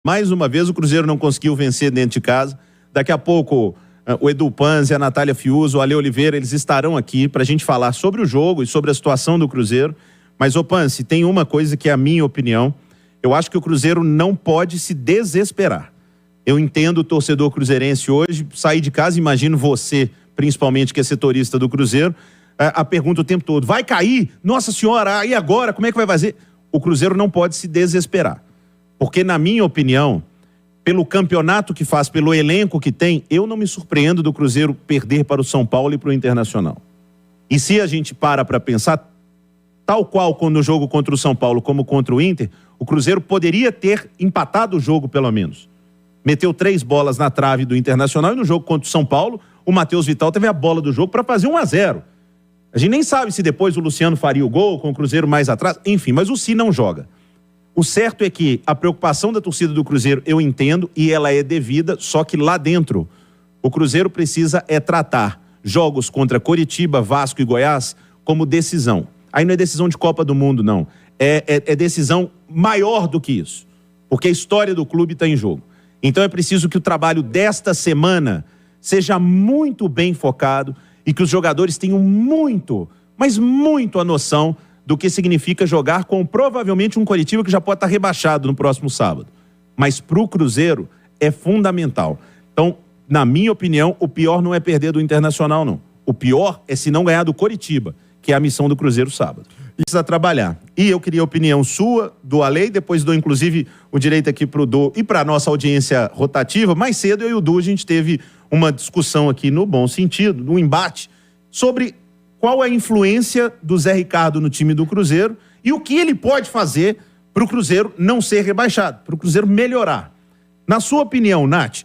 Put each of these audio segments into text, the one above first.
Mais uma vez o Cruzeiro não conseguiu vencer dentro de casa. Daqui a pouco o Edu Panzi, a Natália Fiuso, o Ale Oliveira, eles estarão aqui para a gente falar sobre o jogo e sobre a situação do Cruzeiro. Mas, ô Panzi, tem uma coisa que é a minha opinião. Eu acho que o Cruzeiro não pode se desesperar. Eu entendo o torcedor cruzeirense hoje, sair de casa, imagino você, principalmente que é setorista do Cruzeiro, a pergunta o tempo todo, vai cair? Nossa senhora, e agora? Como é que vai fazer? O Cruzeiro não pode se desesperar. Porque, na minha opinião, pelo campeonato que faz, pelo elenco que tem, eu não me surpreendo do Cruzeiro perder para o São Paulo e para o Internacional. E se a gente para pensar, tal qual quando o jogo contra o São Paulo como contra o Inter, o Cruzeiro poderia ter empatado o jogo pelo menos. Meteu 3 bolas na trave do Internacional e no jogo contra o São Paulo, o Matheus Vital teve a bola do jogo para fazer 1-0. A gente nem sabe se depois o Luciano faria o gol com o Cruzeiro mais atrás, enfim, mas o Si não joga. O certo é que a preocupação da torcida do Cruzeiro eu entendo e ela é devida, só que lá dentro o Cruzeiro precisa tratar jogos contra Coritiba, Vasco e Goiás como decisão. Aí não é decisão de Copa do Mundo, não. É decisão maior do que isso, porque a história do clube está em jogo. Então é preciso que o trabalho desta semana seja muito bem focado e que os jogadores tenham muito, mas muito a noção do que significa jogar com provavelmente um Coritiba que já pode estar rebaixado no próximo sábado. Mas para o Cruzeiro é fundamental. Então, na minha opinião, o pior não é perder do Internacional, não. O pior é se não ganhar do Coritiba, que é a missão do Cruzeiro sábado. Precisa trabalhar. E eu queria a opinião sua, do Ale, depois dou inclusive o direito aqui para o Du e para a nossa audiência rotativa. Mais cedo eu e o Du, a gente teve uma discussão aqui no bom sentido, no embate, sobre qual é a influência do Zé Ricardo no time do Cruzeiro e o que ele pode fazer para o Cruzeiro não ser rebaixado, para o Cruzeiro melhorar. Na sua opinião, Nath,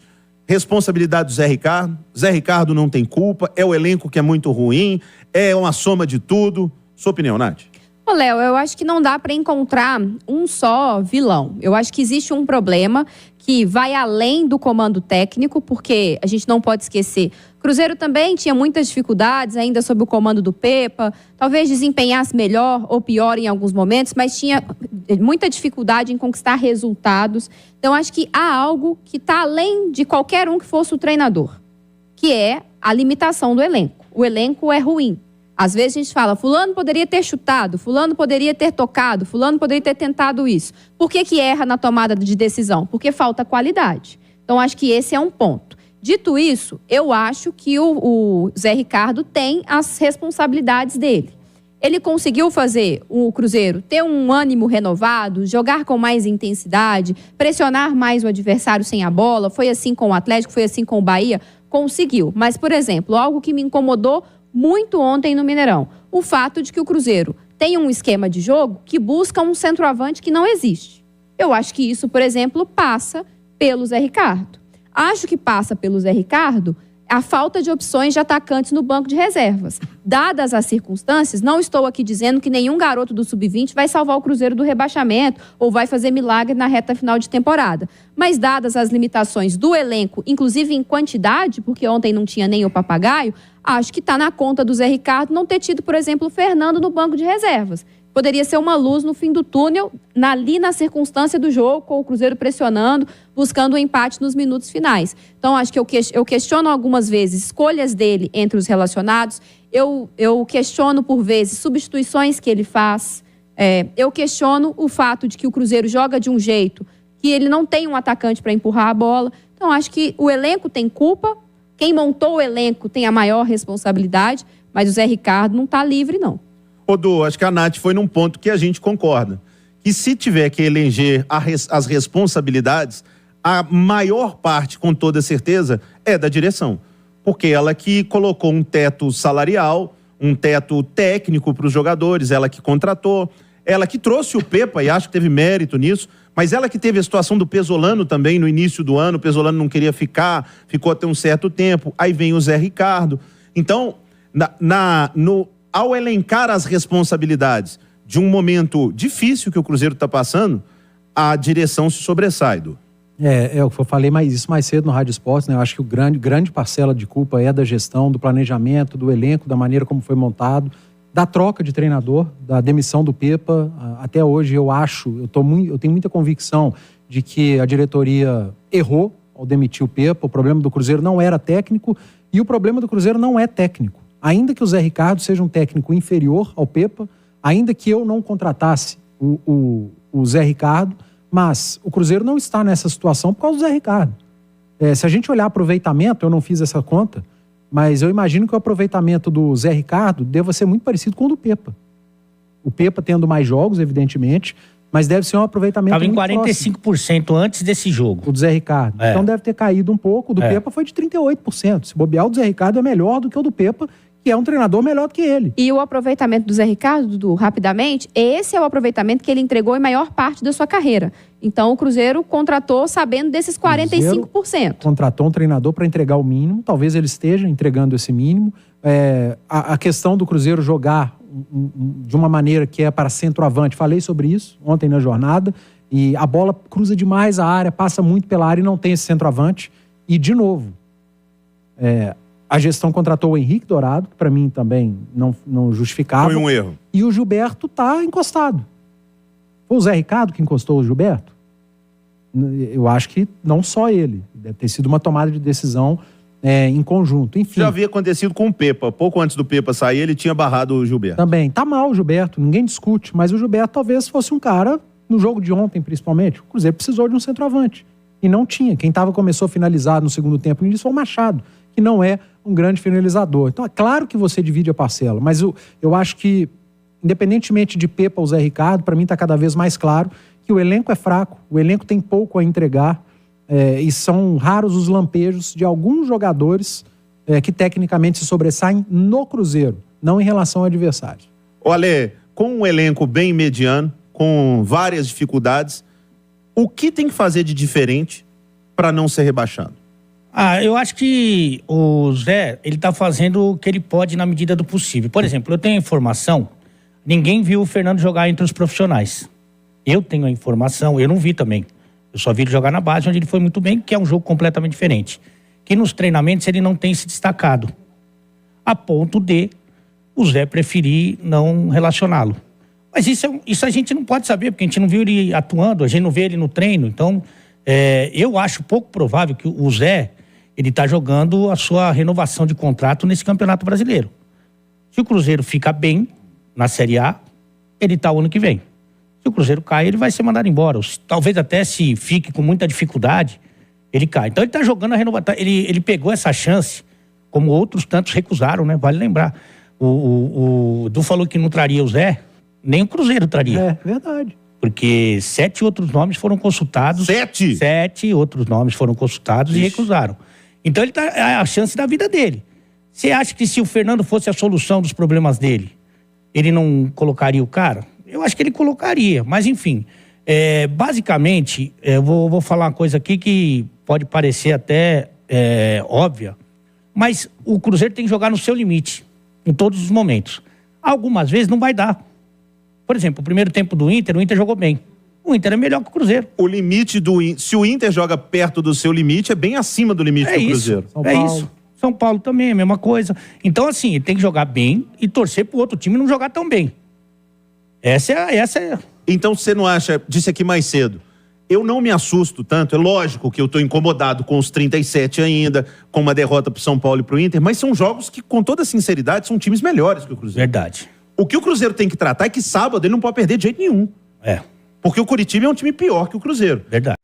responsabilidade do Zé Ricardo? Zé Ricardo não tem culpa? É o elenco que é muito ruim? É uma soma de tudo? Sua opinião, Nath? Ô, Léo, eu acho que não dá para encontrar um só vilão. Eu acho que existe um problema que vai além do comando técnico, porque a gente não pode esquecer, Cruzeiro também tinha muitas dificuldades ainda sob o comando do Pepa, talvez desempenhasse melhor ou pior em alguns momentos, mas tinha muita dificuldade em conquistar resultados. Então, acho que há algo que está além de qualquer um que fosse o treinador, que é a limitação do elenco. O elenco é ruim. Às vezes a gente fala, fulano poderia ter chutado, fulano poderia ter tocado, fulano poderia ter tentado isso. Por que erra na tomada de decisão? Porque falta qualidade. Então, acho que esse é um ponto. Dito isso, eu acho que o Zé Ricardo tem as responsabilidades dele. Ele conseguiu fazer o Cruzeiro ter um ânimo renovado, jogar com mais intensidade, pressionar mais o adversário sem a bola. Foi assim com o Atlético, foi assim com o Bahia. Conseguiu. Mas, por exemplo, algo que me incomodou muito ontem no Mineirão, o fato de que o Cruzeiro tem um esquema de jogo que busca um centroavante que não existe. Eu acho que isso, por exemplo, passa pelo Zé Ricardo. Acho que passa pelo Zé Ricardo a falta de opções de atacantes no banco de reservas. Dadas as circunstâncias, não estou aqui dizendo que nenhum garoto do Sub-20 vai salvar o Cruzeiro do rebaixamento ou vai fazer milagre na reta final de temporada. Mas dadas as limitações do elenco, inclusive em quantidade, porque ontem não tinha nem o Papagaio, acho que está na conta do Zé Ricardo não ter tido, por exemplo, o Fernando no banco de reservas. Poderia ser uma luz no fim do túnel, ali na circunstância do jogo, com o Cruzeiro pressionando, buscando um empate nos minutos finais. Então, acho que eu questiono algumas vezes escolhas dele entre os relacionados, eu questiono, por vezes, substituições que ele faz, eu questiono o fato de que o Cruzeiro joga de um jeito que ele não tem um atacante para empurrar a bola. Então, acho que o elenco tem culpa, quem montou o elenco tem a maior responsabilidade, mas o Zé Ricardo não está livre, não. Ô, Du, acho que a Nath foi num ponto que a gente concorda. Que se tiver que eleger as responsabilidades, a maior parte, com toda certeza, é da direção. Porque ela que colocou um teto salarial, um teto técnico para os jogadores, ela que contratou, ela que trouxe o Pepa, e acho que teve mérito nisso, mas ela que teve a situação do Pesolano também no início do ano, o Pesolano não queria ficar, ficou até um certo tempo, aí vem o Zé Ricardo. Então, ao elencar as responsabilidades de um momento difícil que o Cruzeiro está passando, a direção se sobressai, Du. Eu falei isso mais cedo no Rádio Esportes, né? Eu acho que grande parcela de culpa é da gestão, do planejamento, do elenco, da maneira como foi montado, da troca de treinador, da demissão do Pepa. Até hoje eu tenho muita convicção de que a diretoria errou ao demitir o Pepa. O problema do Cruzeiro não era técnico e o problema do Cruzeiro não é técnico. Ainda que o Zé Ricardo seja um técnico inferior ao Pepa, ainda que eu não contratasse o Zé Ricardo, mas o Cruzeiro não está nessa situação por causa do Zé Ricardo. Se a gente olhar aproveitamento, eu não fiz essa conta, mas eu imagino que o aproveitamento do Zé Ricardo deva ser muito parecido com o do Pepa. O Pepa tendo mais jogos, evidentemente, mas deve ser um aproveitamento muito próximo. Estava em 45% antes desse jogo. O do Zé Ricardo. Então deve ter caído um pouco. O do Pepa foi de 38%. Se bobear, o do Zé Ricardo é melhor do que o do Pepa, que é um treinador melhor do que ele. E o aproveitamento do Zé Ricardo, Dudu, rapidamente, esse é o aproveitamento que ele entregou em maior parte da sua carreira. Então o Cruzeiro contratou sabendo desses 45%. Contratou um treinador para entregar o mínimo, talvez ele esteja entregando esse mínimo. A questão do Cruzeiro jogar de uma maneira que é para centroavante, falei sobre isso ontem na jornada, e a bola cruza demais a área, passa muito pela área e não tem esse centroavante. E, de novo, a gestão contratou o Henrique Dourado, que para mim também não justificava. Foi um erro. E o Gilberto está encostado. Foi o Zé Ricardo que encostou o Gilberto? Eu acho que não só ele. Deve ter sido uma tomada de decisão em conjunto. Enfim. Já havia acontecido com o Pepa. Pouco antes do Pepa sair, ele tinha barrado o Gilberto. Também. Tá mal o Gilberto, ninguém discute. Mas o Gilberto talvez fosse um cara, no jogo de ontem principalmente, o Cruzeiro precisou de um centroavante. E não tinha. Quem começou a finalizar no segundo tempo no início foi o Machado, que não é um grande finalizador. Então é claro que você divide a parcela, mas eu acho que, independentemente de Pepa ou Zé Ricardo, para mim está cada vez mais claro que o elenco é fraco, o elenco tem pouco a entregar, e são raros os lampejos de alguns jogadores que tecnicamente se sobressaem no Cruzeiro, não em relação ao adversário. Olha, com um elenco bem mediano, com várias dificuldades, o que tem que fazer de diferente para não ser rebaixado? Eu acho que o Zé, ele tá fazendo o que ele pode na medida do possível. Por exemplo, eu tenho a informação, ninguém viu o Fernando jogar entre os profissionais. Eu tenho a informação, eu não vi também. Eu só vi ele jogar na base, onde ele foi muito bem, que é um jogo completamente diferente. Que nos treinamentos ele não tem se destacado. A ponto de o Zé preferir não relacioná-lo. Mas isso a gente não pode saber, porque a gente não viu ele atuando, a gente não vê ele no treino. Então, eu acho pouco provável que o Zé, ele tá jogando a sua renovação de contrato nesse Campeonato Brasileiro. Se o Cruzeiro fica bem na Série A, ele tá o ano que vem. Se o Cruzeiro cai, ele vai ser mandado embora. Talvez até se fique com muita dificuldade, ele cai. Então ele tá jogando a renovação. Ele pegou essa chance, como outros tantos recusaram, né? Vale lembrar. O Du falou que não traria o Zé, nem o Cruzeiro traria. É verdade. Porque 7 outros nomes foram consultados. 7? 7 outros nomes foram consultados e recusaram. Então ele é a chance da vida dele. Você acha que se o Fernando fosse a solução dos problemas dele, ele não colocaria o cara? Eu acho que ele colocaria, mas enfim. Basicamente, eu vou falar uma coisa aqui que pode parecer até óbvia, mas o Cruzeiro tem que jogar no seu limite, em todos os momentos. Algumas vezes não vai dar. Por exemplo, o primeiro tempo do Inter, o Inter jogou bem. O Inter é melhor que o Cruzeiro. O limite se o Inter joga perto do seu limite, é bem acima do limite do Cruzeiro. Isso. São Paulo também, a mesma coisa. Então, assim, ele tem que jogar bem e torcer pro outro time não jogar tão bem. Essa é... Então, você não acha, disse aqui mais cedo, eu não me assusto tanto, é lógico que eu tô incomodado com os 37 ainda, com uma derrota pro São Paulo e pro Inter, mas são jogos que, com toda sinceridade, são times melhores que o Cruzeiro. Verdade. O que o Cruzeiro tem que tratar é que sábado ele não pode perder de jeito nenhum. É. Porque o Coritiba é um time pior que o Cruzeiro. Verdade.